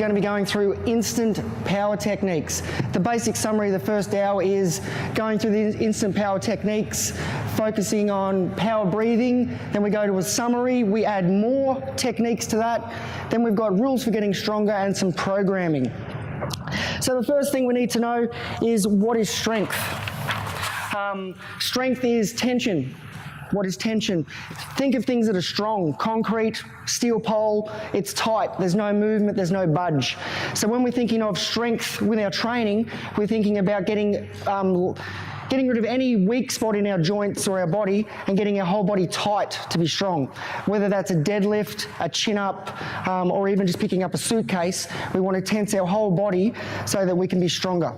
going to be going through instant power techniques. The basic summary of the first hour is going through the instant power techniques, focusing on power breathing. Then we go to a summary. We add more techniques to that. Then we've got rules for getting stronger and some programming. So the first thing we need to know is, what is strength? Strength is tension. What is tension? Think of things that are strong. Concrete, steel pole, it's tight. There's no movement, there's no budge. So when we're thinking of strength with our training, we're thinking about getting rid of any weak spot in our joints or our body and getting our whole body tight to be strong. Whether that's a deadlift, a chin-up, or even just picking up a suitcase, we want to tense our whole body so that we can be stronger.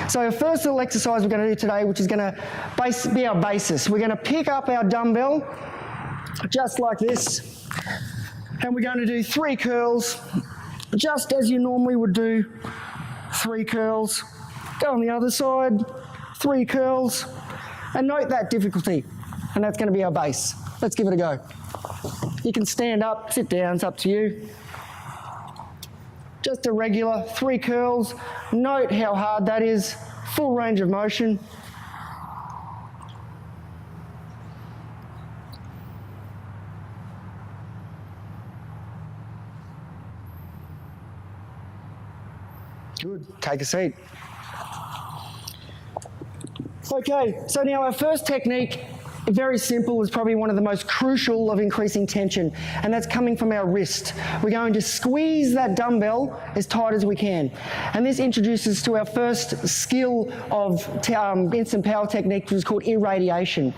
So our first little exercise we're going to do today, which is going to be our basis. We're going to pick up our dumbbell, just like this, and we're going to do 3 curls, just as you normally would do. 3 curls. Go on the other side. 3 curls, and note that difficulty, and that's going to be our base. Let's give it a go. You can stand up, sit down, it's up to you. Just a regular 3 curls. Note how hard that is, full range of motion. Good, take a seat. Okay, so now our first technique, very simple, is probably one of the most crucial of increasing tension, and that's coming from our wrist. We're going to squeeze that dumbbell as tight as we can. And this introduces to our first skill of instant power technique, which is called irradiation.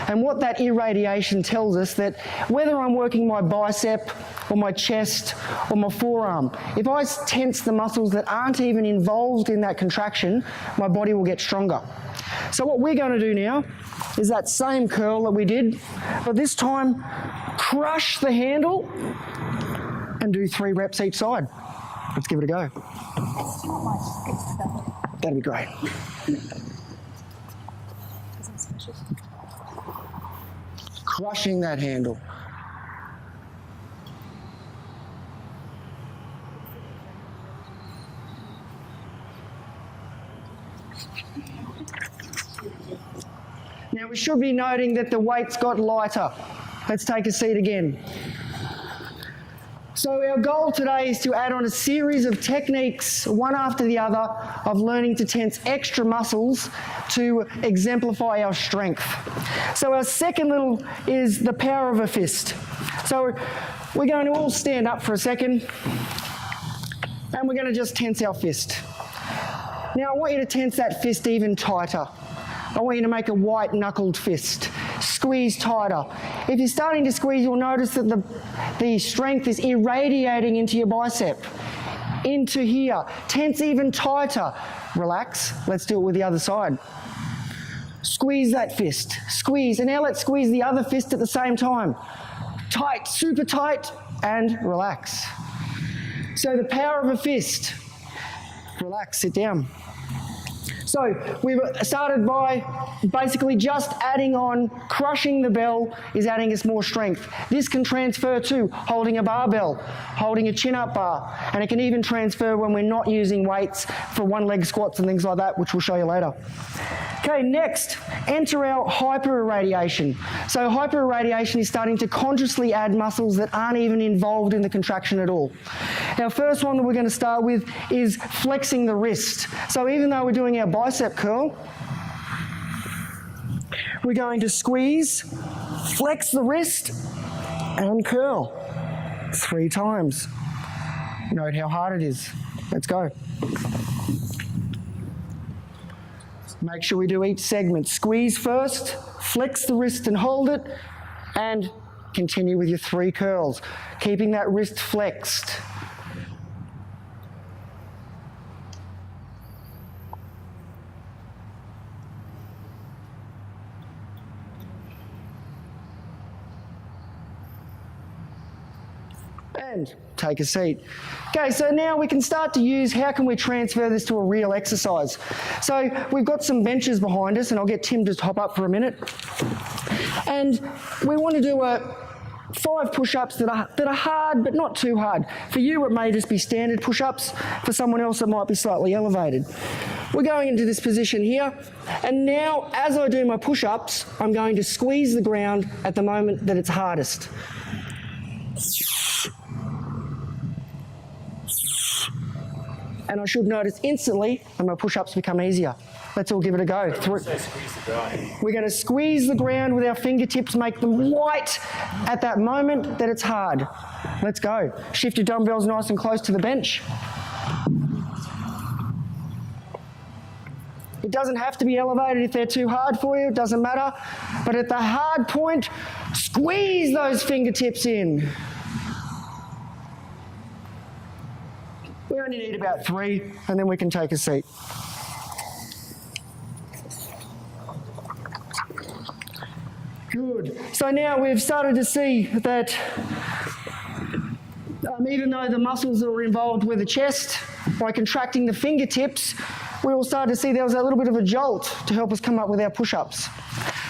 And what that irradiation tells us, that whether I'm working my bicep or my chest or my forearm, if I tense the muscles that aren't even involved in that contraction, my body will get stronger. So what we're going to do now is that same curl that we did, but this time crush the handle and do 3 reps each side. Let's give it a go. That'd be great. Crushing that handle. Now we should be noting that the weight's got lighter. Let's take a seat again. So our goal today is to add on a series of techniques, one after the other, of learning to tense extra muscles to exemplify our strength. So our second little is the power of a fist. So we're going to all stand up for a second, and we're going to just tense our fist. Now I want you to tense that fist even tighter. I want you to make a white-knuckled fist. Squeeze tighter. If you're starting to squeeze, you'll notice that the strength is irradiating into your bicep, into here. Tense even tighter. Relax. Let's do it with the other side. Squeeze that fist. Squeeze. And now let's squeeze the other fist at the same time. Tight, super tight, and relax. So the power of a fist. Relax, sit down. So we've started by basically just adding on, crushing the bell is adding us more strength. This can transfer to holding a barbell, holding a chin-up bar, and it can even transfer when we're not using weights for one-leg squats and things like that, which we'll show you later. Okay, next, enter our hyperirradiation. So hyperirradiation is starting to consciously add muscles that aren't even involved in the contraction at all. Our first one that we're going to start with is flexing the wrist. So even though we're doing our bicep curl, we're going to squeeze, flex the wrist, and curl 3 times. Note how hard it is. Let's go. Make sure we do each segment. Squeeze first, flex the wrist and hold it, and continue with your 3 curls, keeping that wrist flexed. And take a seat. Okay, so now we can start to use, how can we transfer this to a real exercise? So we've got some benches behind us, and I'll get Tim to hop up for a minute. And we want to do 5 push-ups that are hard but not too hard. For you it may just be standard push-ups, for someone else it might be slightly elevated. We're going into this position here, and now as I do my push-ups, I'm going to squeeze the ground at the moment that it's hardest. And I should notice instantly when my push-ups become easier. Let's all give it a go. We're going to squeeze the ground with our fingertips, make them white at that moment that it's hard. Let's go. Shift your dumbbells nice and close to the bench. It doesn't have to be elevated if they're too hard for you, it doesn't matter. But at the hard point, squeeze those fingertips in. We only need about 3, and then we can take a seat. Good. So now we've started to see that even though the muscles that were involved with the chest, by contracting the fingertips, we all started to see there was a little bit of a jolt to help us come up with our push-ups.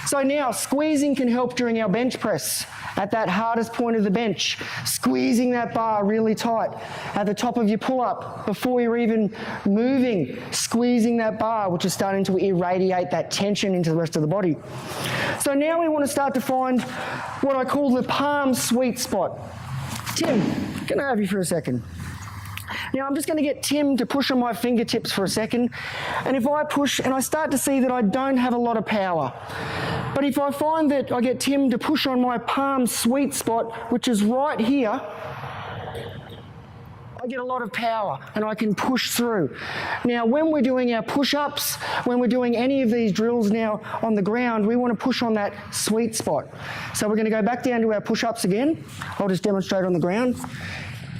So now squeezing can help during our bench press. At that hardest point of the bench, squeezing that bar really tight. At the top of your pull-up, before you're even moving, squeezing that bar, which is starting to irradiate that tension into the rest of the body. So now we want to start to find what I call the palm sweet spot. Tim, can I have you for a second? Now I'm just going to get Tim to push on my fingertips for a second, and if I push and I start to see that I don't have a lot of power, but if I find that I get Tim to push on my palm sweet spot, which is right here, I get a lot of power and I can push through. Now when we're doing our push-ups, when we're doing any of these drills now on the ground, we want to push on that sweet spot. So we're going to go back down to our push-ups again. I'll just demonstrate on the ground.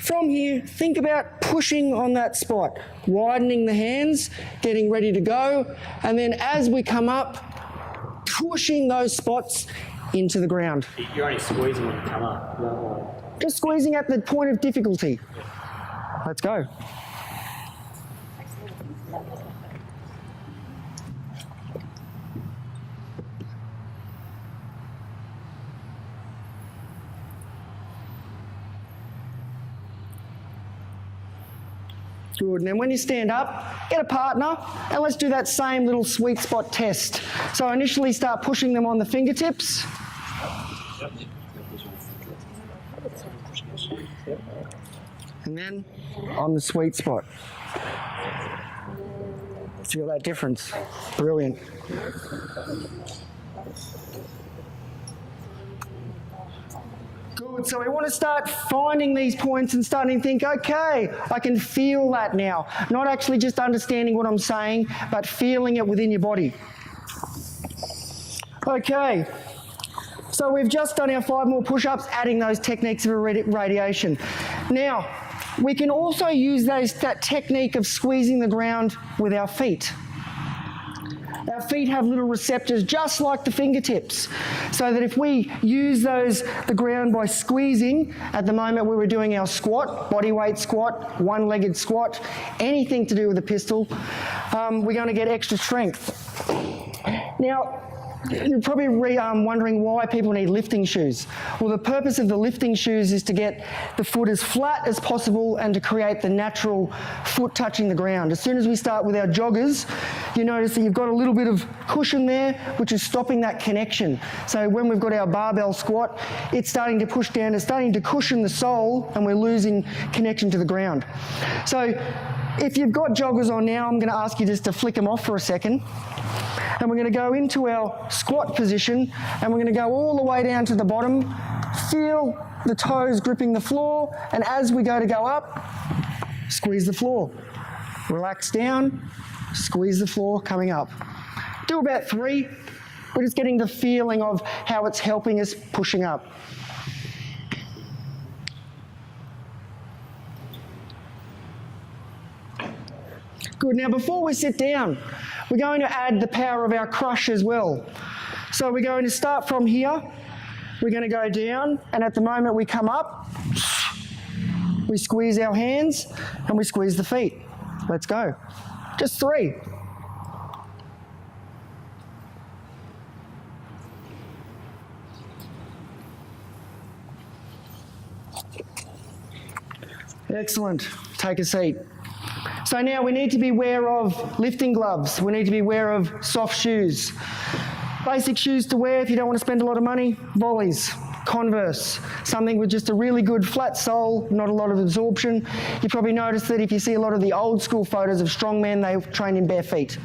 From here, think about pushing on that spot, widening the hands, getting ready to go, and then as we come up, pushing those spots into the ground. You're only squeezing when you come up. Just squeezing at the point of difficulty. Let's go. Good, and then when you stand up, get a partner, and let's do that same little sweet spot test. So initially start pushing them on the fingertips. And then on the sweet spot. Feel that difference? Brilliant. Good, so we want to start finding these points and starting to think, okay, I can feel that now. Not actually just understanding what I'm saying, but feeling it within your body. Okay, so we've just done our 5 more push-ups, adding those techniques of irradiation. Now, we can also use that technique of squeezing the ground with our feet. Our feet have little receptors just like the fingertips, so that if we use the ground by squeezing, at the moment we were doing our squat, body weight squat, one-legged squat, anything to do with a pistol, we're going to get extra strength. Now, you're probably wondering why people need lifting shoes. Well, the purpose of the lifting shoes is to get the foot as flat as possible and to create the natural foot touching the ground. As soon as we start with our joggers, you notice that you've got a little bit of cushion there, which is stopping that connection. So when we've got our barbell squat, it's starting to push down, it's starting to cushion the sole, and we're losing connection to the ground. So if you've got joggers on now, I'm going to ask you just to flick them off for a second. And we're going to go into our squat position, and we're going to go all the way down to the bottom, feel the toes gripping the floor, and as we go to go up, squeeze the floor. Relax down, squeeze the floor coming up. Do about 3. We're just getting the feeling of how it's helping us pushing up. Good, now before we sit down, we're going to add the power of our crush as well. So we're going to start from here, we're going to go down, and at the moment we come up, we squeeze our hands, and we squeeze the feet. Let's go. Just 3. Excellent. Take a seat. So now we need to be aware of lifting gloves. We need to be aware of soft shoes. Basic shoes to wear if you don't want to spend a lot of money, Volleys, Converse, something with just a really good flat sole, not a lot of absorption. You probably noticed that if you see a lot of the old school photos of strongmen, they train in bare feet.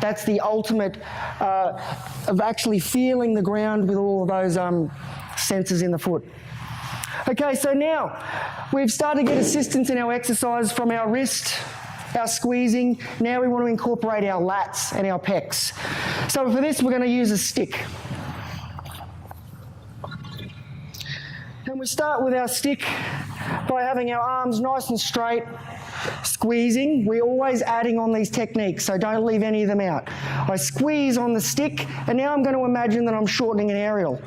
That's the ultimate of actually feeling the ground with all of those sensors in the foot. Okay, so now we've started to get assistance in our exercise from our wrist, our squeezing. Now we want to incorporate our lats and our pecs. So for this, we're going to use a stick. And we start with our stick by having our arms nice and straight, squeezing. We're always adding on these techniques, so don't leave any of them out. I squeeze on the stick, and now I'm going to imagine that I'm shortening an aerial.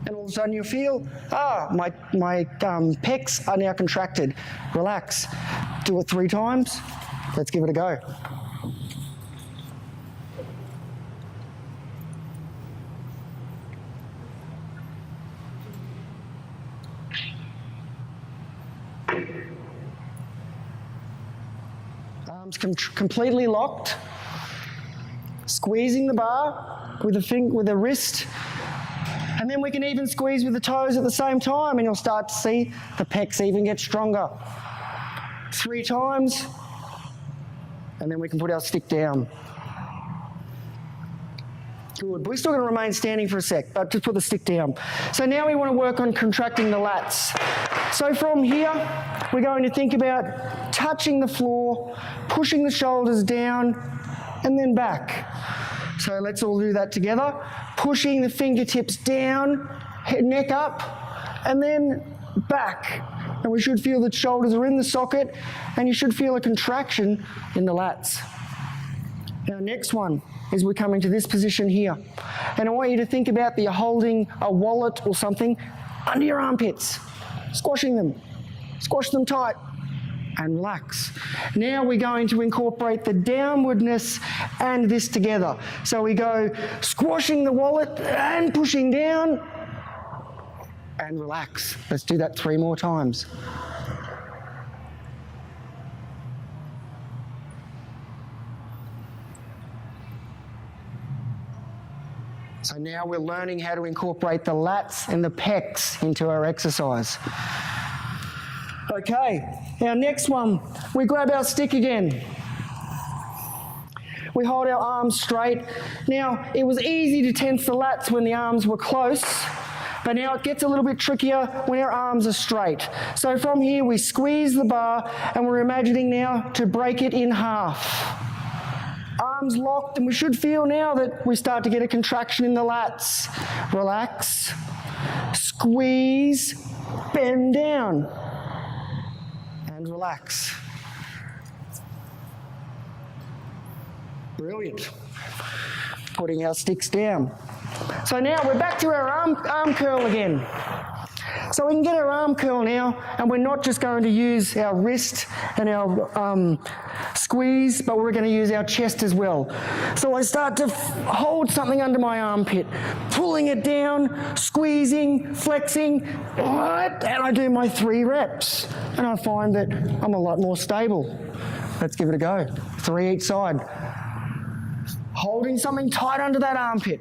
And all of a sudden you feel, my pecs are now contracted. Relax. Do it 3 times. Let's give it a go. Arms completely locked. Squeezing the bar with the wrist. And then we can even squeeze with the toes at the same time, and you'll start to see the pecs even get stronger. 3 times, and then we can put our stick down. Good, but we're still going to remain standing for a sec, but just put the stick down. So now we want to work on contracting the lats. So from here, we're going to think about touching the floor, pushing the shoulders down, and then back. So let's all do that together. Pushing the fingertips down, neck up, and then back. And we should feel the shoulders are in the socket, and you should feel a contraction in the lats. Our next one is we're coming to this position here. And I want you to think about that you're holding a wallet or something under your armpits, squashing them. Squash them tight and relax. Now we're going to incorporate the downwardness and this together. So we go squashing the wallet and pushing down and relax. Let's do that 3 more times. So now we're learning how to incorporate the lats and the pecs into our exercise. Okay, our next one, we grab our stick again. We hold our arms straight. Now, it was easy to tense the lats when the arms were close, but now it gets a little bit trickier when our arms are straight. So from here, we squeeze the bar, and we're imagining now to break it in half. Arms locked, and we should feel now that we start to get a contraction in the lats. Relax, squeeze, bend down, and relax. Brilliant. Putting our sticks down. So now we're back to our arm curl again. So we can get our arm curl now, and we're not just going to use our wrist and our squeeze, but we're going to use our chest as well. So I start to hold something under my armpit, pulling it down, squeezing, flexing, and I do my 3 reps. And I find that I'm a lot more stable. Let's give it a go. 3 each side. Holding something tight under that armpit.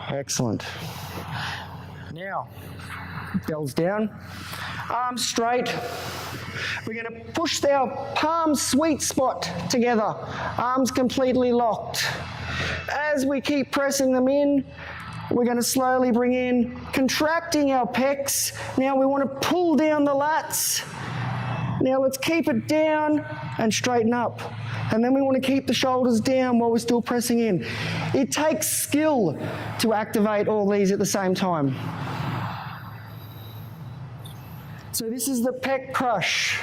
Excellent. Now, bells down, arms straight. We're going to push our palm sweet spot together, arms completely locked. As we keep pressing them in, we're going to slowly bring in, contracting our pecs. Now we want to pull down the lats. Now let's keep it down and straighten up. And then we want to keep the shoulders down while we're still pressing in. It takes skill to activate all these at the same time. So this is the pec crush.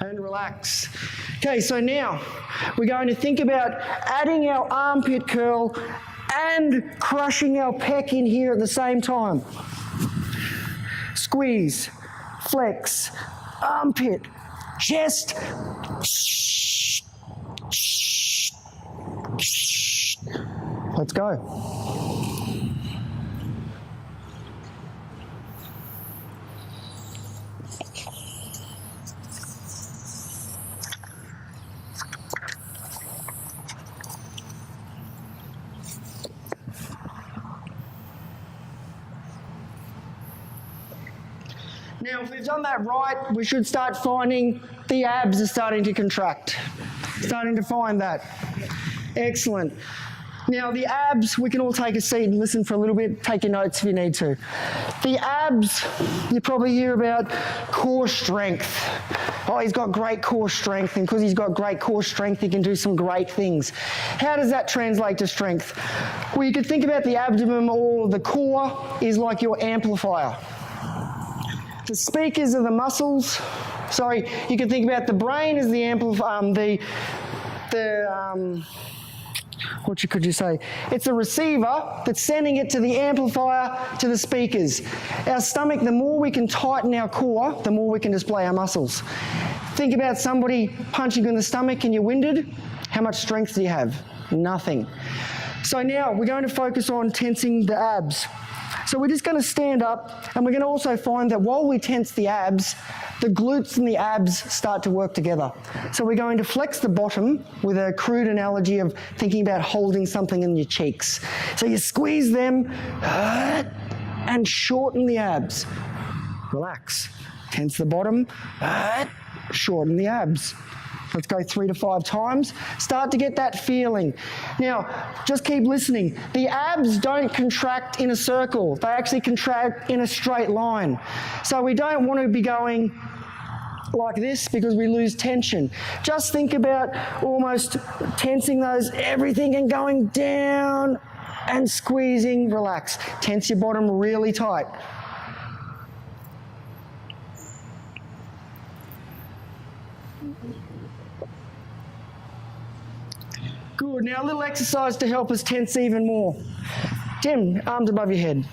And relax. Okay, so now we're going to think about adding our armpit curl and crushing our pec in here at the same time. Squeeze, flex, armpit, chest. Let's go. Now, if we've done that right, we should start finding the abs are starting to contract. Starting to find that. Excellent. Now, the abs, we can all take a seat and listen for a little bit, take your notes if you need to. The abs, you probably hear about core strength. Oh, he's got great core strength, and because he's got great core strength, he can do some great things. How does that translate to strength? Well, you could think about the abdomen, or the core is like your amplifier. The speakers are the muscles. Sorry, you can think about the brain as the amplifier, what could you say? It's a receiver that's sending it to the amplifier, to the speakers. Our stomach, the more we can tighten our core, the more we can display our muscles. Think about somebody punching you in the stomach and you're winded. How much strength do you have? Nothing. So now we're going to focus on tensing the abs. So we're just going to stand up, and we're going to also find that while we tense the abs, the glutes and the abs start to work together. So we're going to flex the bottom with a crude analogy of thinking about holding something in your cheeks. So you squeeze them and shorten the abs. Relax. Tense the bottom, shorten the abs. Let's go 3 to 5 times. Start to get that feeling. Now, just keep listening. The abs don't contract in a circle. They actually contract in a straight line. So we don't want to be going like this because we lose tension. Just think about almost tensing those everything and going down and squeezing. Relax. Tense your bottom really tight. Good. Now a little exercise to help us tense even more. Tim, arms above your head.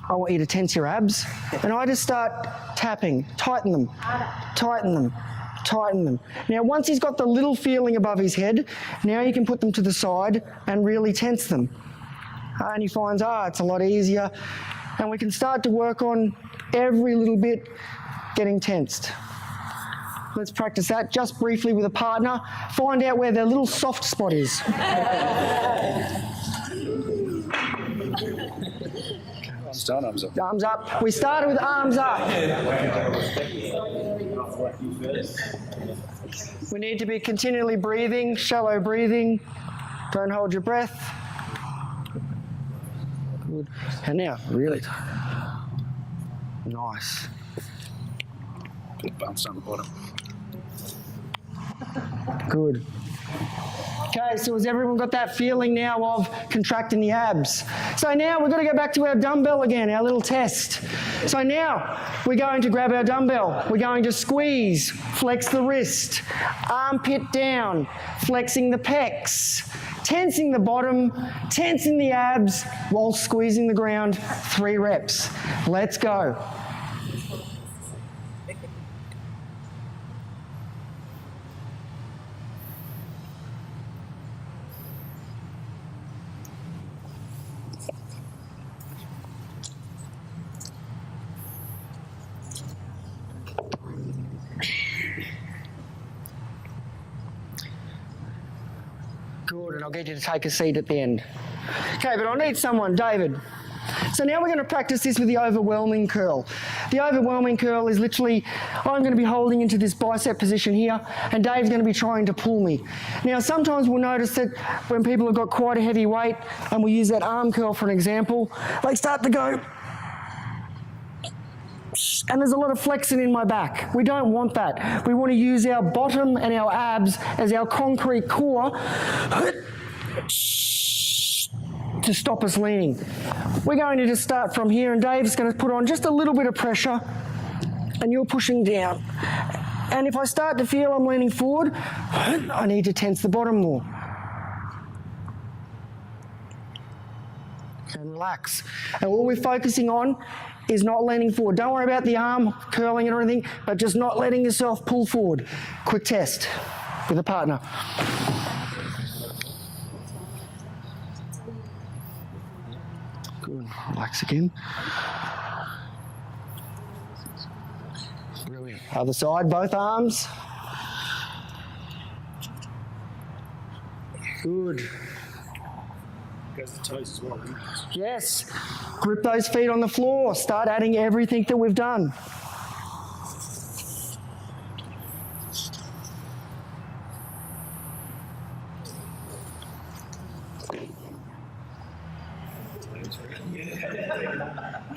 I want you to tense your abs, and I just start tapping. Tighten them, tighten them, tighten them. Now once he's got the little feeling above his head, now you can put them to the side and really tense them. And he finds, it's a lot easier. And we can start to work on every little bit getting tensed. Let's practice that just briefly with a partner. Find out where their little soft spot is. Start arms up. Arms up. We started with arms up. We need to be continually breathing, shallow breathing. Don't hold your breath. Good. And now, really tight. Nice. Big bounce on the bottom. Good. Okay, so has everyone got that feeling now of contracting the abs? So now we're going to go back to our dumbbell again, our little test. So now we're going to grab our dumbbell. We're going to squeeze, flex the wrist, armpit down, flexing the pecs, tensing the bottom, tensing the abs while squeezing the ground. 3 reps. Let's go. Good, and I'll get you to take a seat at the end. Okay, but I'll need someone, David. So now we're going to practice this with the overwhelming curl. The overwhelming curl is literally, I'm going to be holding into this bicep position here, and Dave's going to be trying to pull me. Now, sometimes we'll notice that when people have got quite a heavy weight, and we use that arm curl for an example, they start to go, and there's a lot of flexing in my back. We don't want that. We want to use our bottom and our abs as our concrete core to stop us leaning. We're going to just start from here, and Dave's going to put on just a little bit of pressure, and you're pushing down. And if I start to feel I'm leaning forward, I need to tense the bottom more. relax. And all we're focusing on is not leaning forward. Don't worry about the arm curling or anything, but just not letting yourself pull forward. Quick test with a partner. Good. Relax again. Brilliant. Other side, both arms. Good. Goes the toes as well. Yes. Grip those feet on the floor. Start adding everything that we've done.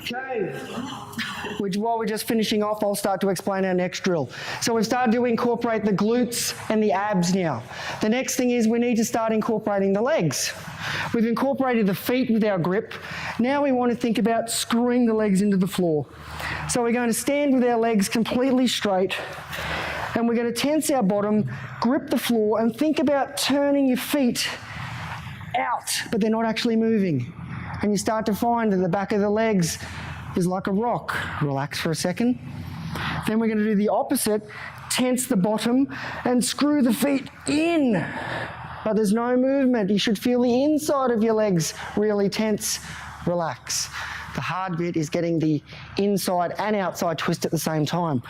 Okay. While we're just finishing off, I'll start to explain our next drill. So we've started to incorporate the glutes and the abs now. The next thing is we need to start incorporating the legs. We've incorporated the feet with our grip. Now we want to think about screwing the legs into the floor. So we're going to stand with our legs completely straight, and we're going to tense our bottom, grip the floor, and think about turning your feet out, but they're not actually moving. And you start to find that the back of the legs is like a rock. Relax for a second. Then we're going to do the opposite, tense the bottom and screw the feet in. But there's no movement. You should feel the inside of your legs really tense. Relax. The hard bit is getting the inside and outside twist at the same time.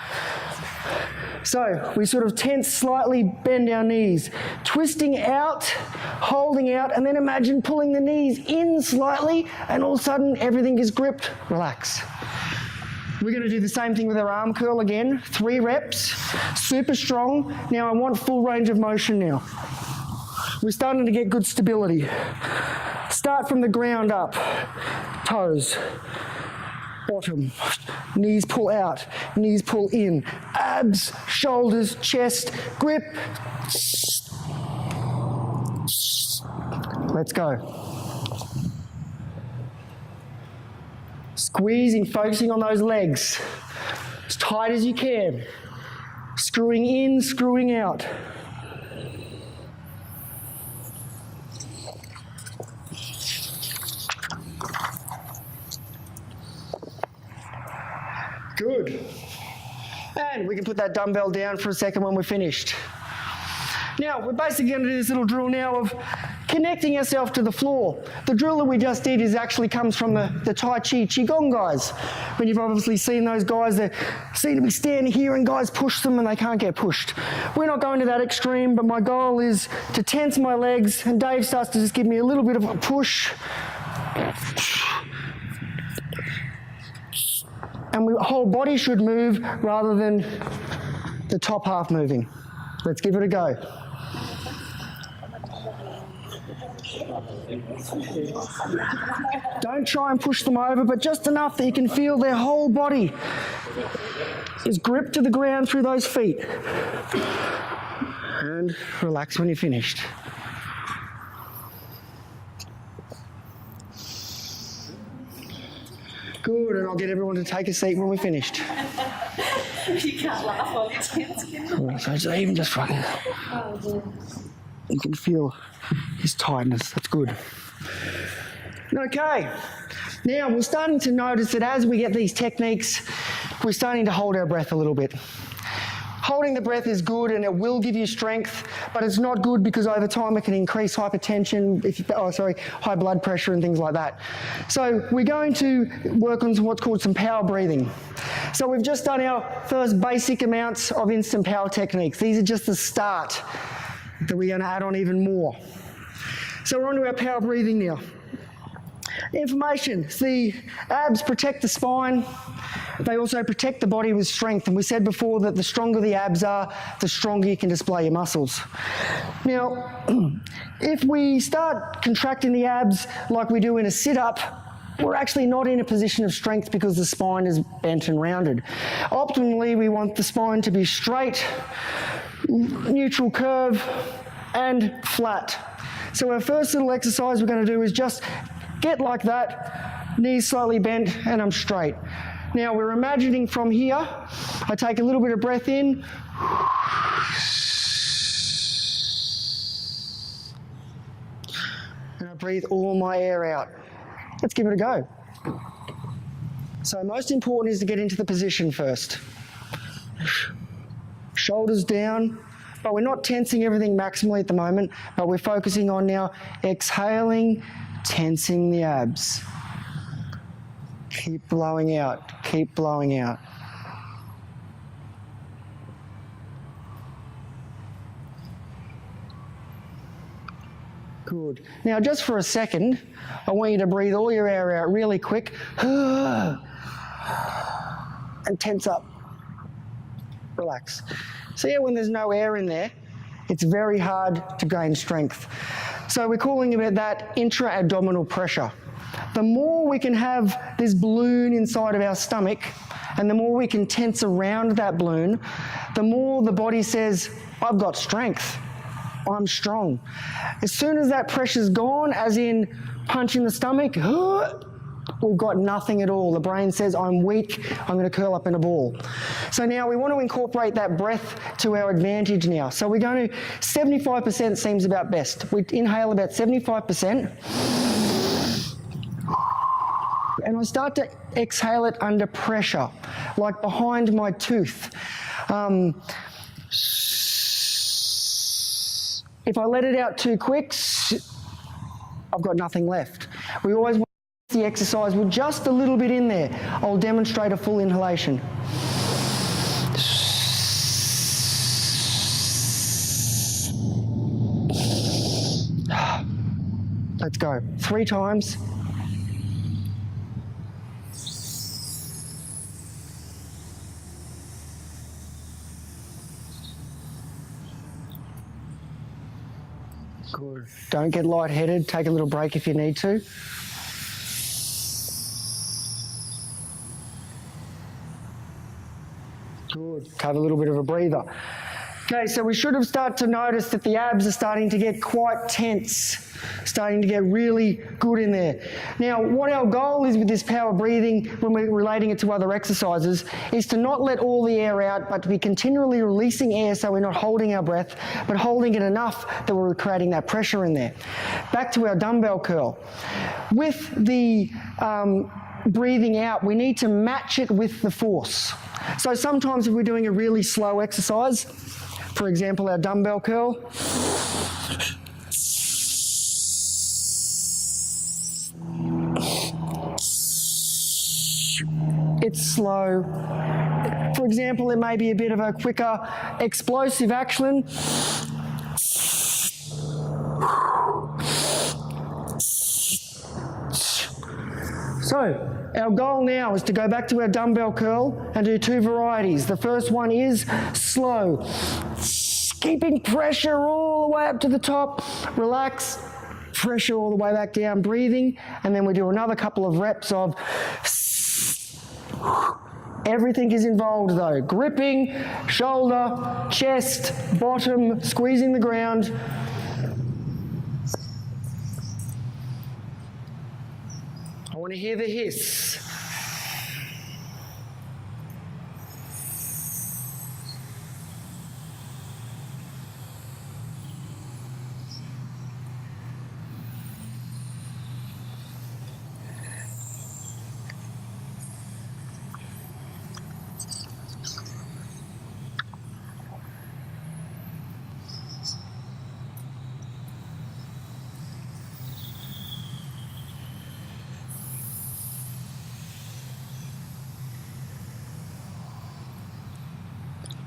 So we sort of tense, slightly bend our knees, twisting out, holding out, and then imagine pulling the knees in slightly, and all of a sudden everything is gripped. Relax. We're going to do the same thing with our arm curl again. 3 reps, super strong. Now I want full range of motion now. We're starting to get good stability. Start from the ground up, toes, bottom, knees pull out, knees pull in, abs, shoulders, chest, grip. Let's go. Squeezing, focusing on those legs, as tight as you can. Screwing in, screwing out. Good. And we can put that dumbbell down for a second when we're finished. Now, we're basically going to do this little drill now of connecting ourselves to the floor. The drill that we just did actually comes from the Tai Chi Qigong guys. When you've obviously seen those guys that seem to be standing here and guys push them and they can't get pushed. We're not going to that extreme, but my goal is to tense my legs, and Dave starts to just give me a little bit of a push. And the whole body should move rather than the top half moving. Let's give it a go. Don't try and push them over, but just enough that you can feel their whole body is gripped to the ground through those feet. And relax when you're finished. Good, and I'll get everyone to take a seat when we're finished. You can't laugh while you're dancing. So even just fucking, you can feel his tightness. That's good. Okay, now we're starting to notice that as we get these techniques, we're starting to hold our breath a little bit. Holding the breath is good and it will give you strength, but it's not good because over time it can increase hypertension, high blood pressure and things like that. So we're going to work on what's called some power breathing. So we've just done our first basic amounts of instant power techniques. These are just the start that we're going to add on even more. So we're on to our power breathing now. Information. The abs protect the spine. They also protect the body with strength. And we said before that the stronger the abs are, the stronger you can display your muscles. Now, if we start contracting the abs like we do in a sit-up, we're actually not in a position of strength because the spine is bent and rounded. Optimally, we want the spine to be straight, neutral curve, and flat. So our first little exercise we're going to do is just get like that, knees slightly bent, and I'm straight. Now we're imagining from here, I take a little bit of breath in, and I breathe all my air out. Let's give it a go. So most important is to get into the position first. Shoulders down, but we're not tensing everything maximally at the moment, but we're focusing on now exhaling, tensing the abs. Keep blowing out, keep blowing out. Good. Now just for a second, I want you to breathe all your air out really quick. And tense up. Relax. See how when there's no air in there, it's very hard to gain strength. So we're calling about that intra-abdominal pressure. The more we can have this balloon inside of our stomach, and the more we can tense around that balloon, the more the body says, I've got strength. I'm strong. As soon as that pressure's gone, as in punch in the stomach, we've got nothing at all. The brain says, I'm weak, I'm going to curl up in a ball. So now we want to incorporate that breath to our advantage now. So we're going to, 75% seems about best. We inhale about 75%. And I start to exhale it under pressure, like behind my tooth. If I let it out too quick, I've got nothing left. We always want the exercise with just a little bit in there. I'll demonstrate a full inhalation. Let's go. 3 times. Good. Don't get lightheaded. Take a little break if you need to. Good. Have a little bit of a breather. Okay, so we should have started to notice that the abs are starting to get quite tense, starting to get really good in there. Now, what our goal is with this power breathing, when we're relating it to other exercises, is to not let all the air out, but to be continually releasing air so we're not holding our breath, but holding it enough that we're creating that pressure in there. Back to our dumbbell curl. With the breathing out, we need to match it with the force. So sometimes if we're doing a really slow exercise, for example, our dumbbell curl, it's slow. For example, it may be a bit of a quicker explosive action. So, our goal now is to go back to our dumbbell curl and do 2 varieties. The first one is slow, keeping pressure all the way up to the top, relax, pressure all the way back down, breathing, and then we do another couple of reps of everything is involved though, gripping, shoulder, chest, bottom, squeezing the ground. I want to hear the hiss.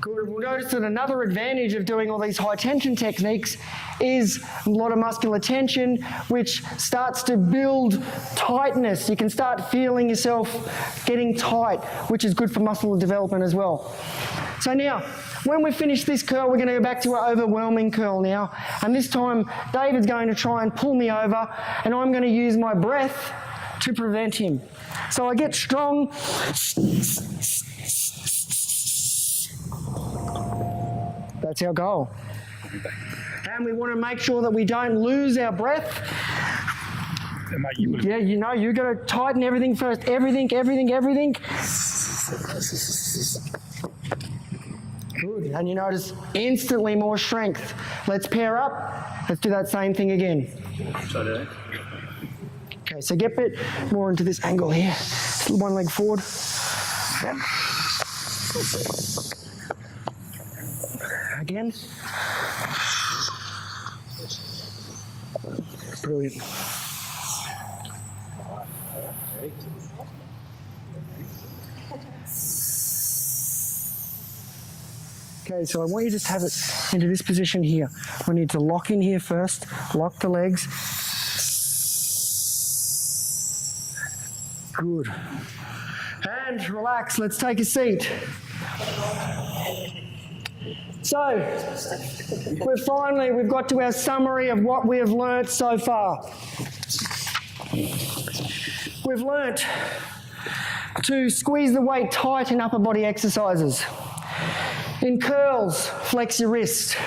Good. We'll notice that another advantage of doing all these high tension techniques is a lot of muscular tension, which starts to build tightness. You can start feeling yourself getting tight, which is good for muscle development as well. So now, when we finish this curl, we're going to go back to our overwhelming curl now. And this time, David's going to try and pull me over, and I'm going to use my breath to prevent him. So I get strong. That's our goal. And we want to make sure that we don't lose our breath. Yeah, you know, you've got to tighten everything first. Everything. Good. And you notice instantly more strength. Let's pair up. Let's do that same thing again. Okay, Okay, so get a bit more into this angle here. One leg forward. Yep. Again. Brilliant. Okay, so I want you to just have it into this position here. We need to lock in here first, lock the legs. Good. And relax, let's take a seat. So, we've got to our summary of what we have learnt so far. We've learnt to squeeze the weight tight in upper body exercises. In curls, flex your wrist.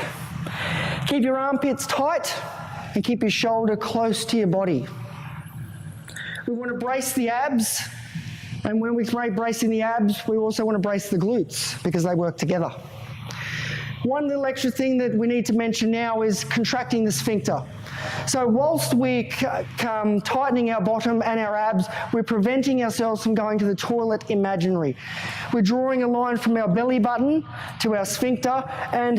Keep your armpits tight and keep your shoulder close to your body. We want to brace the abs, and when we try bracing the abs, we also want to brace the glutes because they work together. One little extra thing that we need to mention now is contracting the sphincter. So whilst we're tightening our bottom and our abs, we're preventing ourselves from going to the toilet imaginary. We're drawing a line from our belly button to our sphincter and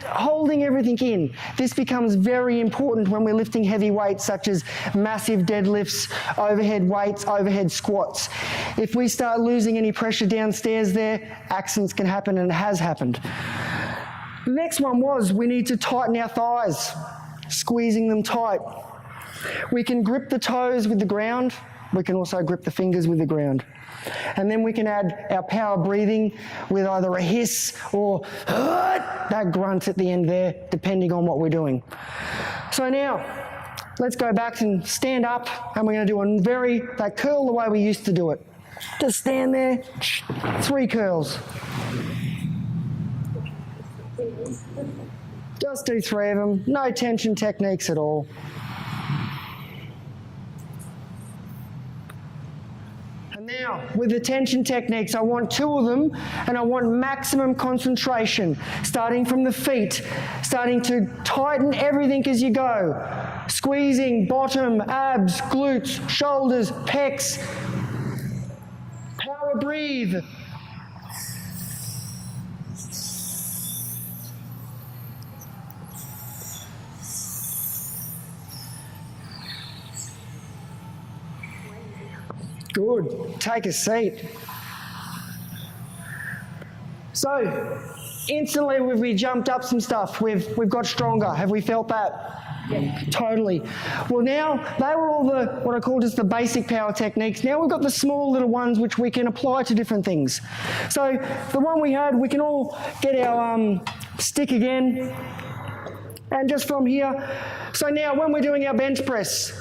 holding everything in. This becomes very important when we're lifting heavy weights such as massive deadlifts, overhead weights, overhead squats. If we start losing any pressure downstairs there, accidents can happen, and it has happened. The next one was we need to tighten our thighs, squeezing them tight. We can grip the toes with the ground. We can also grip the fingers with the ground. And then we can add our power breathing with either a hiss or that grunt at the end there, depending on what we're doing. So now, let's go back and stand up, and we're going to do that curl the way we used to do it. Just stand there, 3 curls. Just do 3 of them, no tension techniques at all. And now, with the tension techniques, I want 2 of them, and I want maximum concentration, starting from the feet, starting to tighten everything as you go. Squeezing bottom, abs, glutes, shoulders, pecs. Power breathe. Good. Take a seat. So, instantly we jumped up some stuff. We've got stronger. Have we felt that? Yeah. Totally. Well, now they were all what I call just the basic power techniques. Now we've got the small little ones which we can apply to different things. So the one we had, we can all get our stick again, and just from here. So now when we're doing our bench press,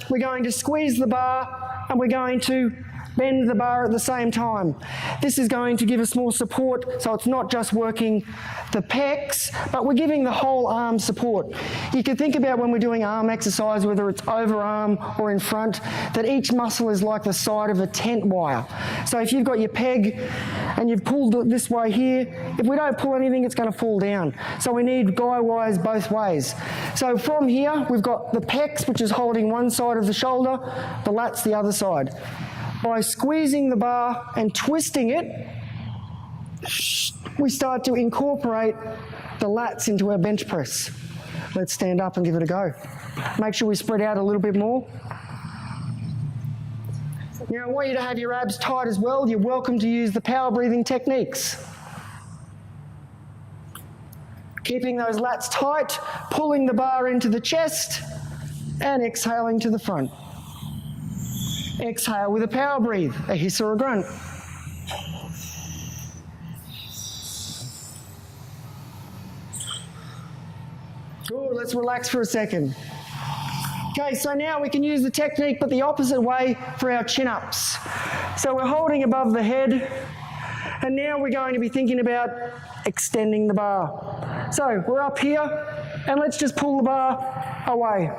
we're going to squeeze the bar, and we're going to bend the bar at the same time. This is going to give us more support, so it's not just working the pecs, but we're giving the whole arm support. You can think about when we're doing arm exercise, whether it's overarm or in front, that each muscle is like the side of a tent wire. So if you've got your peg and you've pulled it this way here, if we don't pull anything, it's going to fall down. So we need guy wires both ways. So from here, we've got the pecs, which is holding one side of the shoulder, the lats the other side. By squeezing the bar and twisting it, we start to incorporate the lats into our bench press. Let's stand up and give it a go. Make sure we spread out a little bit more. Now, I want you to have your abs tight as well. You're welcome to use the power breathing techniques. Keeping those lats tight, pulling the bar into the chest, and exhaling to the front. Exhale with a power breathe, a hiss or a grunt. Good, let's relax for a second. Okay, so now we can use the technique but the opposite way for our chin-ups. So we're holding above the head, and now we're going to be thinking about extending the bar. So we're up here, and let's just pull the bar away.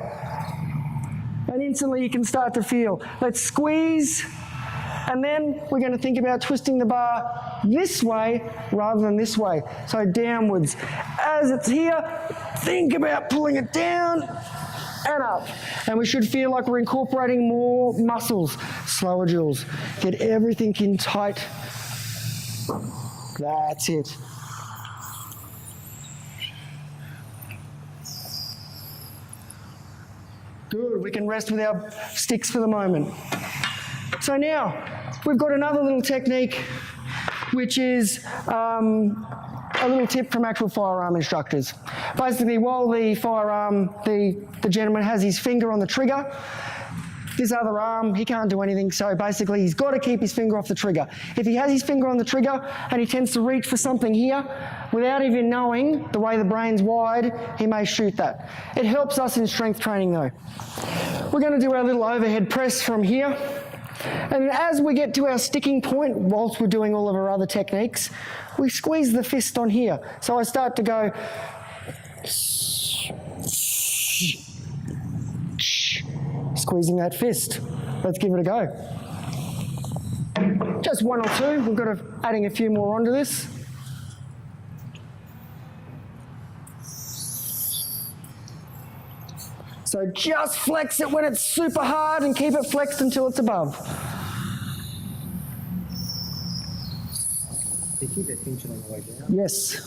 And instantly you can start to feel. Let's squeeze, and then we're going to think about twisting the bar this way rather than this way. So downwards. As it's here, think about pulling it down and up. And we should feel like we're incorporating more muscles. Slower, Jules. Get everything in tight. That's it. Good, we can rest with our sticks for the moment. So now, we've got another little technique, which is a little tip from actual firearm instructors. Basically, while the firearm, the gentleman has his finger on the trigger, this other arm, he can't do anything, so basically he's got to keep his finger off the trigger. If he has his finger on the trigger and he tends to reach for something here, without even knowing the way the brain's wired, he may shoot that. It helps us in strength training though. We're going to do our little overhead press from here, and as we get to our sticking point, whilst we're doing all of our other techniques, we squeeze the fist on here. So I start to go squeezing that fist. Let's give it a go. Just one or two. We've got to adding a few more onto this. So just flex it when it's super hard and keep it flexed until it's above. They keep their tension on the way down. Yes.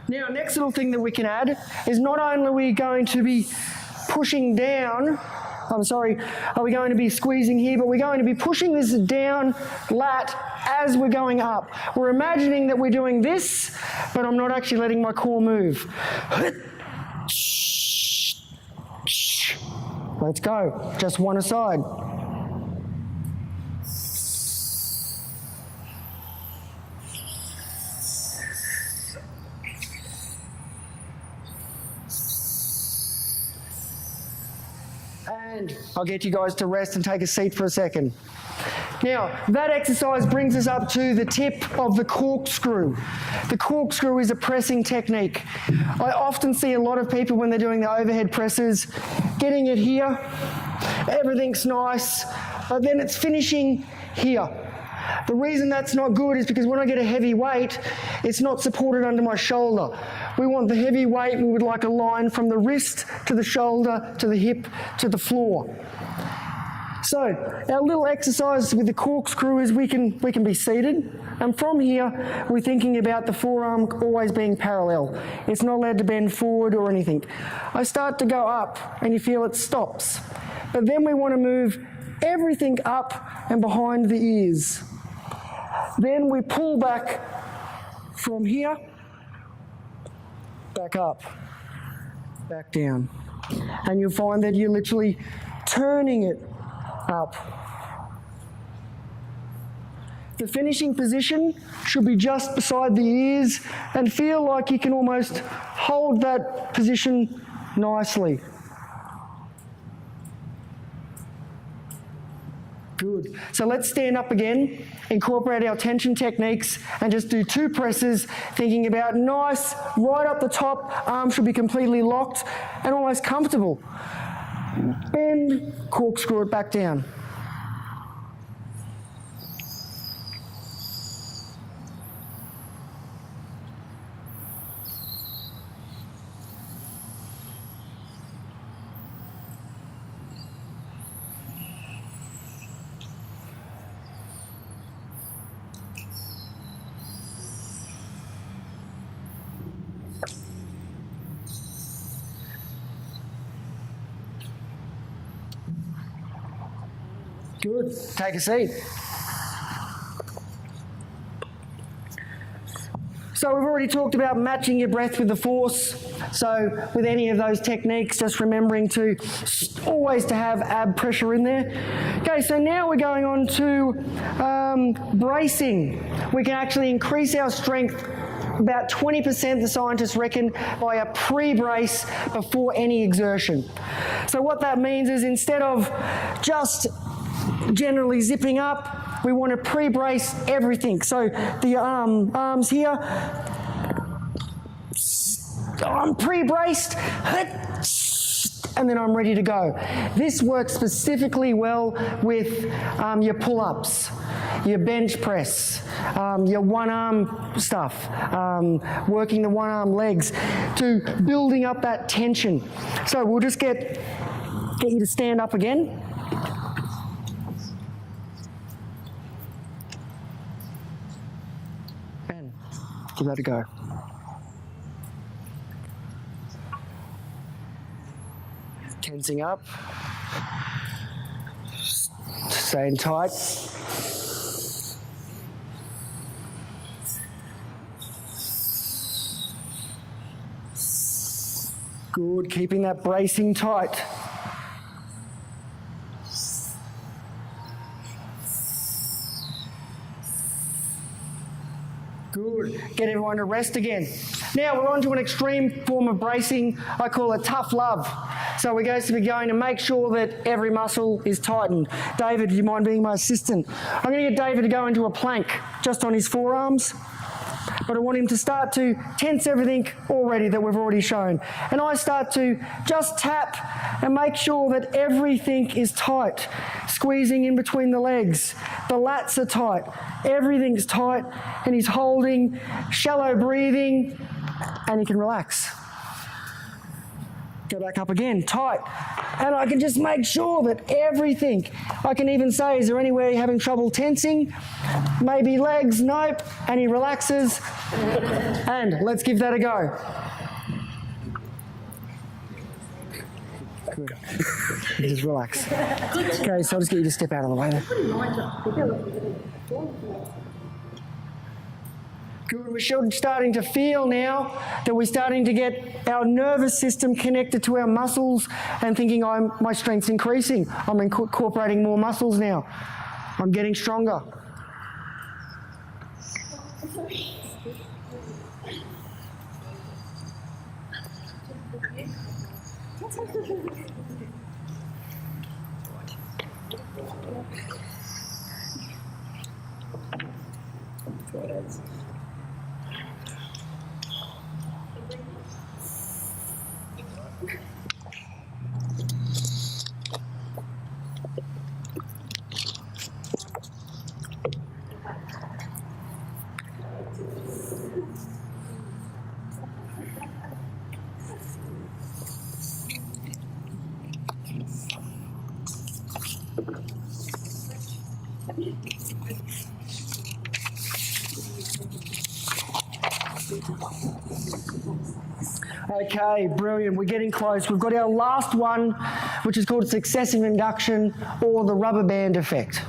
Now, next little thing that we can add is not only are we going to be pushing down, are we going to be squeezing here, but we're going to be pushing this down lat as we're going up. We're imagining that we're doing this, but I'm not actually letting my core move. Let's go. Just one aside. And I'll get you guys to rest and take a seat for a second. Now, that exercise brings us up to the tip of the corkscrew. The corkscrew is a pressing technique. I often see a lot of people when they're doing the overhead presses, getting it here, everything's nice, but then it's finishing here. The reason that's not good is because when I get a heavy weight, it's not supported under my shoulder. We want the heavy weight, we would like a line from the wrist to the shoulder, to the hip, to the floor. So our little exercise with the corkscrew is we can be seated, and from here we're thinking about the forearm always being parallel. It's not allowed to bend forward or anything. I start to go up and you feel it stops. But then we want to move everything up and behind the ears. Then we pull back from here, back up, back down. And you'll find that you're literally turning it up. The finishing position should be just beside the ears and feel like you can almost hold that position nicely. Good. So let's stand up again, incorporate our tension techniques, and just do 2 presses, thinking about nice, right up the top, arms should be completely locked and almost comfortable. Bend, corkscrew it back down. Good. Take a seat. So we've already talked about matching your breath with the force. So with any of those techniques, just remembering to always to have ab pressure in there. Okay, so now we're going on to bracing. We can actually increase our strength about 20%, the scientists reckon, by a pre-brace before any exertion. So what that means is instead of just generally zipping up, we want to pre-brace everything. So the arms here, I'm pre-braced, and then I'm ready to go. This works specifically well with your pull-ups. your bench press, your one-arm stuff, working the one-arm legs, to building up that tension. So we'll just get you to stand up again. And give that a go. Tensing up. Staying tight. Good, keeping that bracing tight. Good, get everyone to rest again. Now we're on to an extreme form of bracing. I call it tough love. So we're going to be going to make sure that every muscle is tightened. David, do you mind being my assistant? I'm going to get David to go into a plank just on his forearms. But I want him to start to tense everything already that we've already shown. And I start to just tap and make sure that everything is tight. Squeezing in between the legs. The lats are tight. Everything's tight. And he's holding, shallow breathing, and he can relax. Go back up again, tight. And I can just make sure that everything, I can even say, is there anywhere you're having trouble tensing? Maybe legs, nope. And he relaxes. And let's give that a go. Good. Just relax. Okay, so I'll just get you to step out of the way there. Good, we're starting to feel now that we're starting to get our nervous system connected to our muscles and thinking my strength's increasing. I'm incorporating more muscles now. I'm getting stronger. Okay, brilliant. We're getting close. We've got our last one, which is called successive induction, or the rubber band effect.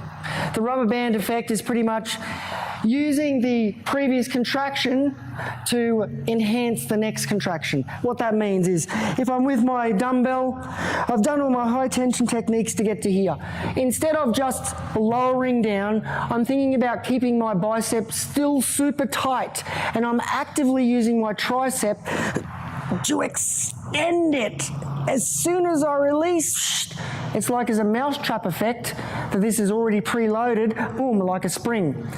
The rubber band effect is pretty much using the previous contraction to enhance the next contraction. What that means is, if I'm with my dumbbell, I've done all my high tension techniques to get to here. Instead of just lowering down, I'm thinking about keeping my bicep still super tight, and I'm actively using my tricep to extend it. As soon as I release, it's like as a mousetrap effect that this is already preloaded, boom, like a spring.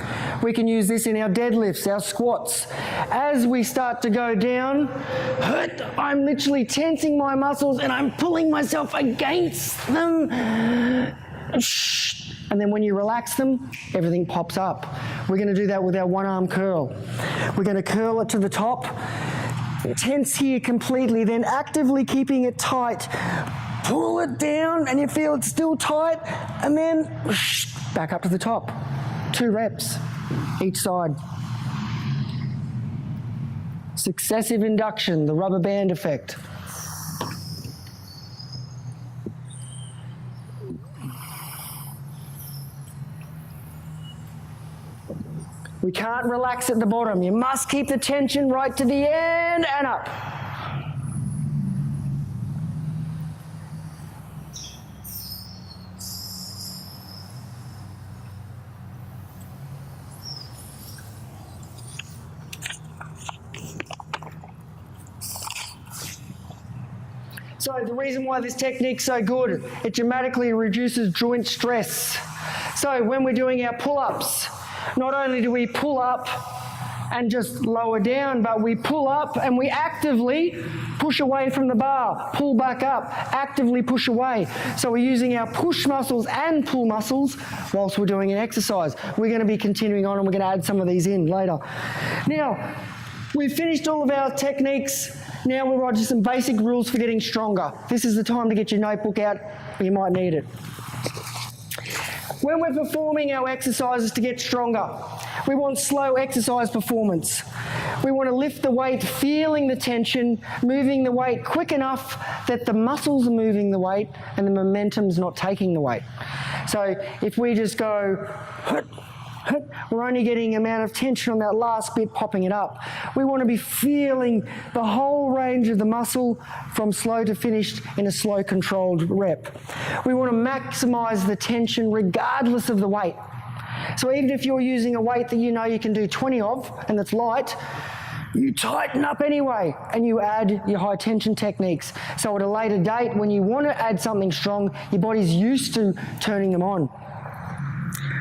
We can use this in our deadlifts, our squats. As we start to go down, I'm literally tensing my muscles and I'm pulling myself against them. And then when you relax them, everything pops up. We're going to do that with our one-arm curl. We're going to curl it to the top, tense here completely, then actively keeping it tight. Pull it down and you feel it's still tight, and then back up to the top. 2 reps each side. Successive induction, the rubber band effect. We can't relax at the bottom. You must keep the tension right to the end and up. So the reason why this technique's so good, it dramatically reduces joint stress. So when we're doing our pull-ups, not only do we pull up and just lower down, but we pull up and we actively push away from the bar, pull back up, actively push away. So we're using our push muscles and pull muscles whilst we're doing an exercise. We're going to be continuing on and we're going to add some of these in later. Now, we've finished all of our techniques. Now we're on to some basic rules for getting stronger. This is the time to get your notebook out. You might need it. When we're performing our exercises to get stronger, we want slow exercise performance. We want to lift the weight, feeling the tension, moving the weight quick enough that the muscles are moving the weight and the momentum's not taking the weight. So if we just go, we're only getting amount of tension on that last bit, popping it up. We want to be feeling the whole range of the muscle from slow to finished in a slow controlled rep. We want to maximize the tension regardless of the weight. So even if you're using a weight that you know you can do 20 of and that's light, you tighten up anyway and you add your high tension techniques. So at a later date, when you want to add something strong, your body's used to turning them on.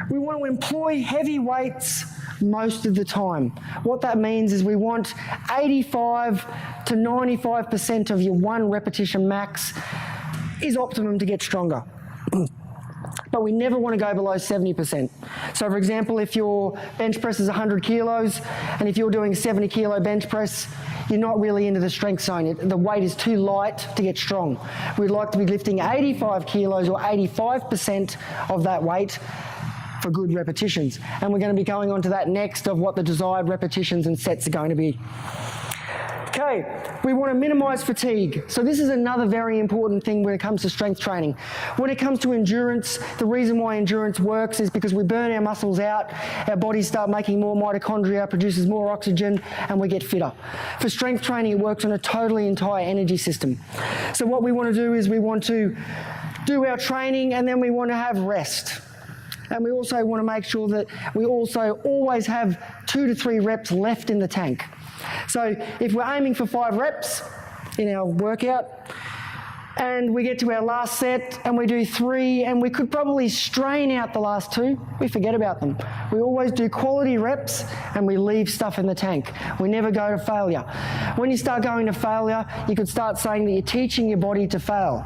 We want to employ heavy weights most of the time. What that means is we want 85 to 95% of your 1 repetition max is optimum to get stronger. But we never want to go below 70%. So for example, if your bench press is 100 kilos, and if you're doing a 70 kilo bench press, you're not really into the strength zone. The weight is too light to get strong. We'd like to be lifting 85 kilos or 85% of that weight for good repetitions. And we're going to be going on to that next of what the desired repetitions and sets are going to be. Okay, we want to minimize fatigue. So this is another very important thing when it comes to strength training. When it comes to endurance, the reason why endurance works is because we burn our muscles out, our bodies start making more mitochondria, produces more oxygen, and we get fitter. For strength training, it works on a totally entire energy system. So what we want to do is we want to do our training and then we want to have rest. And we also want to make sure that we also always have 2 to 3 reps left in the tank. So if we're aiming for 5 reps in our workout and we get to our last set and we do 3 and we could probably strain out the last 2, we forget about them. We always do quality reps and we leave stuff in the tank. We never go to failure. When you start going to failure, you could start saying that you're teaching your body to fail.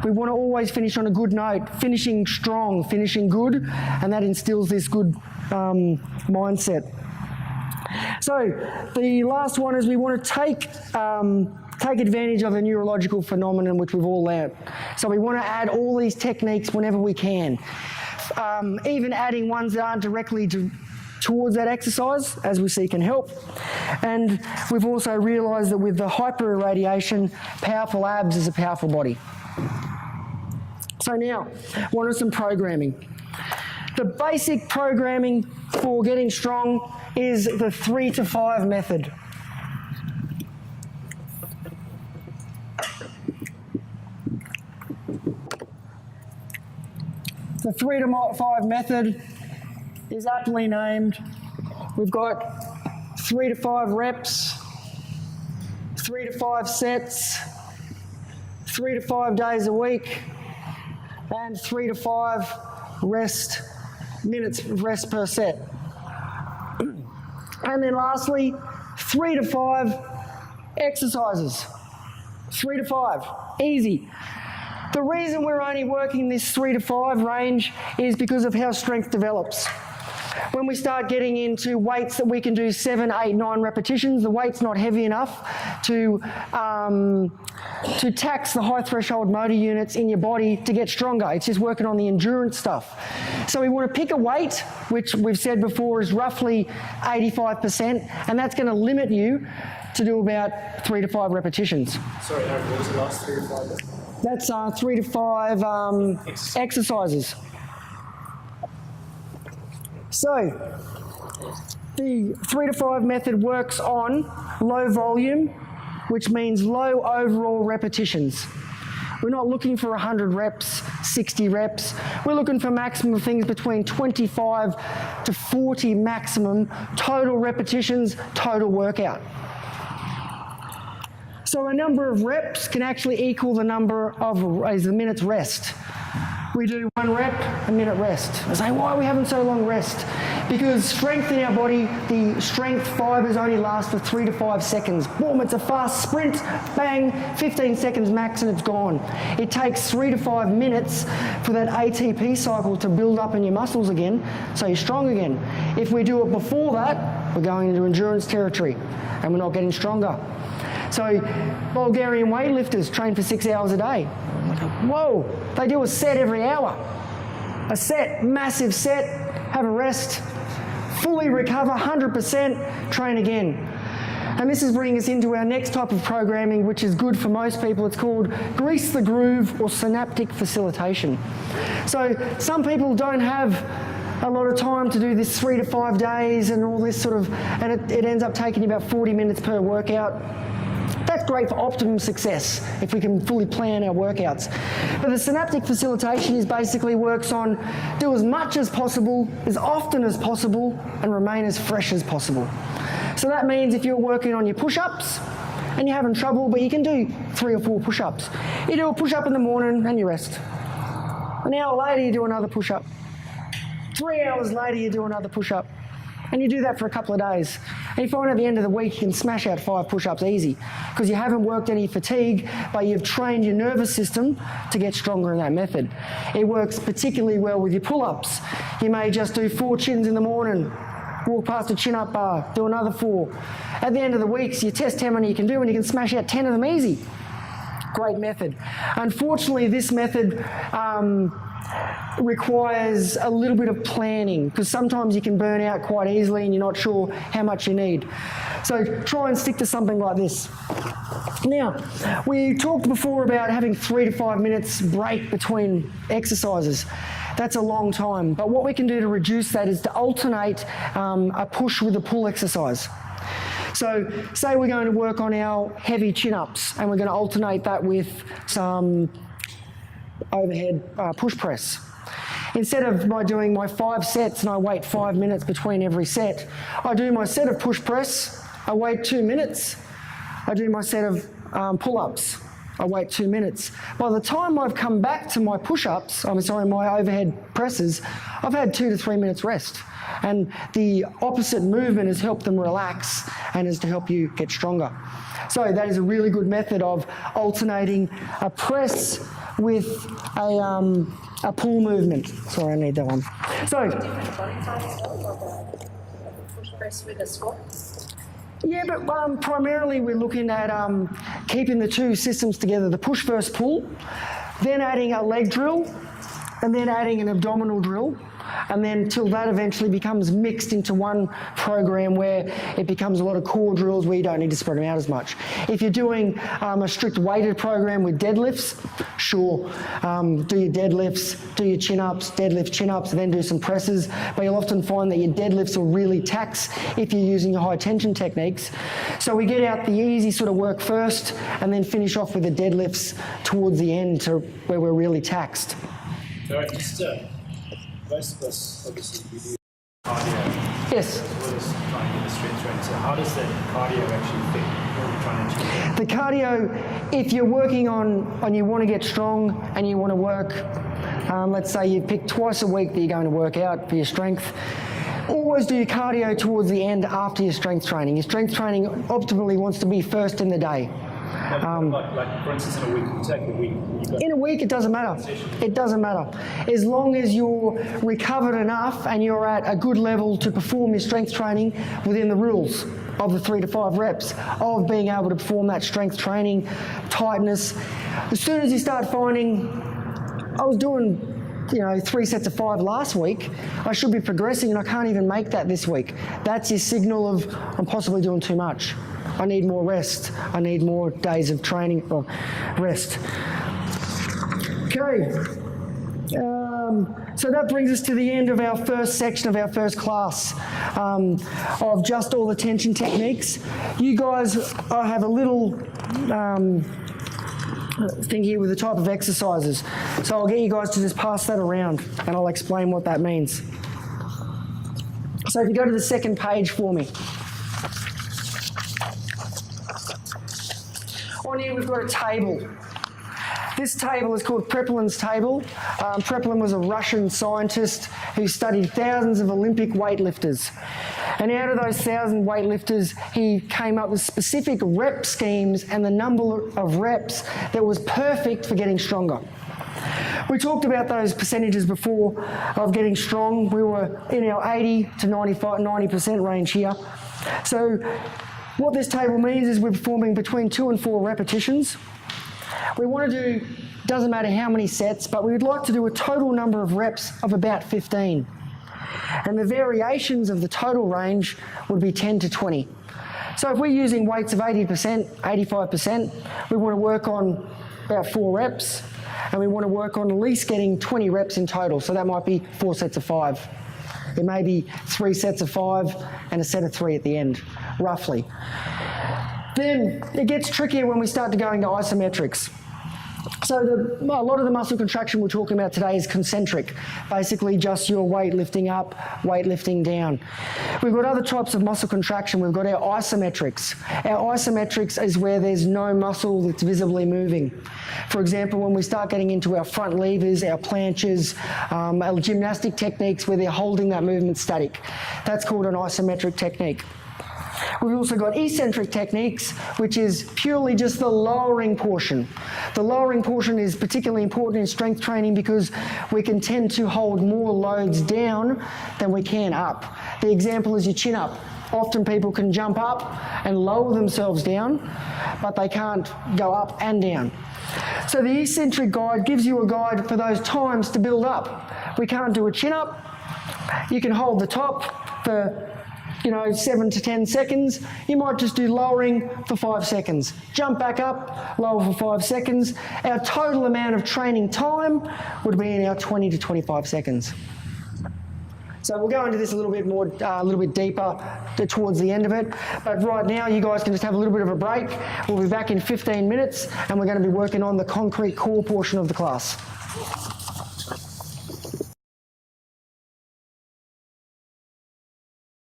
We want to always finish on a good note, finishing strong, finishing good, and that instills this good mindset. So the last one is we want to take advantage of the neurological phenomenon which we've all learnt. So we want to add all these techniques whenever we can, even adding ones that aren't directly towards that exercise, as we see can help. And we've also realised that with the hyper-irradiation, powerful abs is a powerful body. So now, what are some programming? The basic programming for getting strong is the 3 to 5 method. The 3 to 5 method is aptly named. We've got 3 to 5 reps, 3 to 5 sets, 3 to 5 days a week, and 3 to 5 minutes rest per set. And then lastly, 3 to 5 exercises. 3 to 5, easy. The reason we're only working this 3 to 5 range is because of how strength develops. When we start getting into weights that we can do 7, 8, 9 repetitions, the weight's not heavy enough to tax the high threshold motor units in your body to get stronger. It's just working on the endurance stuff. So we want to pick a weight, which we've said before is roughly 85%, and that's going to limit you to do about 3 to 5 repetitions. Sorry, Aaron, what was the last 3 to 5? That's 3 to 5 exercises. So, the 3 to 5 method works on low volume, which means low overall repetitions. We're not looking for 100 reps, 60 reps. We're looking for maximum things between 25 to 40 maximum total repetitions, total workout. So a number of reps can actually equal the number of the minutes rest. we do 1 rep, a minute rest. I say, why are we having so long rest? Because strength in our body, the strength fibers only last for 3 to 5 seconds. Boom, it's a fast sprint, bang, 15 seconds max and it's gone. It takes 3 to 5 minutes for that ATP cycle to build up in your muscles again, so you're strong again. If we do it before that, we're going into endurance territory and we're not getting stronger. So Bulgarian weightlifters train for 6 hours a day. I'm like, whoa, they do a set every hour. A set, massive set, have a rest, fully recover, 100%, train again. And this is bringing us into our next type of programming, which is good for most people. It's called grease the groove or synaptic facilitation. So some people don't have a lot of time to do this 3 to 5 days and all this sort of, and it ends up taking you about 40 minutes per workout. That's great for optimum success if we can fully plan our workouts. But the synaptic facilitation is basically works on do as much as possible, as often as possible, and remain as fresh as possible. So that means if you're working on your push-ups and you're having trouble, but you can do 3 or 4 push-ups. You do a push-up in the morning and you rest. An hour later you do another push-up. 3 hours later you do another push-up. And you do that for a couple of days. And you find at the end of the week you can smash out 5 push-ups easy because you haven't worked any fatigue, but you've trained your nervous system to get stronger in that method. It works particularly well with your pull-ups. You may just do 4 chins in the morning, walk past a chin-up bar, do another 4. At the end of the week, so you test how many you can do and you can smash out 10 of them easy. Great method. Unfortunately, this method requires a little bit of planning because sometimes you can burn out quite easily and you're not sure how much you need. So try and stick to something like this. Now, we talked before about having 3 to 5 minutes break between exercises. That's a long time, but what we can do to reduce that is to alternate a push with a pull exercise. So say we're going to work on our heavy chin-ups and we're going to alternate that with some overhead push press. Instead of by doing my 5 sets and I wait 5 minutes between every set, I do my set of push press, I wait 2 minutes, I do my set of pull-ups, I wait 2 minutes. By the time I've come back to my push-ups, my overhead presses, I've had 2 to 3 minutes rest. And the opposite movement has helped them relax and is to help you get stronger. So that is a really good method of alternating a press with a pull movement. Sorry, I need that one. So, Different body types or the push press with a squat? yeah, but primarily we're looking at keeping the 2 systems together, the push versus pull, then adding a leg drill, and then adding an abdominal drill, and then till that eventually becomes mixed into one program where it becomes a lot of core drills where you don't need to spread them out as much. If you're doing a strict weighted program with deadlifts, sure, do your deadlifts, do your chin-ups, deadlift chin-ups, and then do some presses, but you'll often find that your deadlifts will really tax if you're using your high tension techniques. So we get out the easy sort of work first and then finish off with the deadlifts towards the end to where we're really taxed. Sorry, just most of us obviously we do cardio Yes. as well as trying to get a strength training. So how does that cardio actually fit what we're trying to achieve? The cardio, if you're working on and you want to get strong and you want to work, let's say you pick twice a week that you're going to work out for your strength, always do your cardio towards the end after your strength training. Your strength training optimally wants to be first in the day. Like for instance, in a week, you take a week. In a week, it doesn't matter. It doesn't matter. As long as you're recovered enough and you're at a good level to perform your strength training within the rules of the 3 to 5 reps of being able to perform that strength training, tightness. As soon as you start finding, I was doing 3 sets of 5 last week, I should be progressing and I can't even make that this week. That's your signal of I'm possibly doing too much. I need more rest. I need more days of training or rest. Okay. So that brings us to the end of our first section of our first class of just all the tension techniques. You guys, I have a little thing here with the type of exercises. So I'll get you guys to just pass that around and I'll explain what that means. So if you go to the second page for me. On here we've got a table. This table is called Preplin's table. Preplin was a Russian scientist who studied thousands of Olympic weightlifters. And out of those 1,000 weightlifters, he came up with specific rep schemes and the number of reps that was perfect for getting stronger. We talked about those percentages before of getting strong. We were in our 80 to 90% range here. So what this table means is we're performing between 2 and 4 repetitions. We want to do, doesn't matter how many sets, but we would like to do a total number of reps of about 15. And the variations of the total range would be 10 to 20. So if we're using weights of 80%, 85%, we want to work on about 4 reps, and we want to work on at least getting 20 reps in total. So that might be 4 sets of 5. It may be 3 sets of 5 and a set of 3 at the end, roughly. Then it gets trickier when we start to go into isometrics. So a lot of the muscle contraction we're talking about today is concentric, basically just your weight lifting up, weight lifting down. We've got other types of muscle contraction. We've got our isometrics. Our isometrics is where there's no muscle that's visibly moving. For example, when we start getting into our front levers, our planches, our gymnastic techniques where they're holding that movement static. That's called an isometric technique. We've also got eccentric techniques, which is purely just the lowering portion. The lowering portion is particularly important in strength training because we can tend to hold more loads down than we can up. The example is your chin up. Often people can jump up and lower themselves down, but they can't go up and down. So the eccentric guide gives you a guide for those times to build up. We can't do a chin up. You can hold the top for 7 to 10 seconds. You might just do lowering for 5 seconds. Jump back up, lower for 5 seconds. Our total amount of training time would be in our 20 to 25 seconds. So we'll go into this a little bit more, a little bit deeper towards the end of it. But right now, you guys can just have a little bit of a break. We'll be back in 15 minutes, and we're going to be working on the concrete core portion of the class.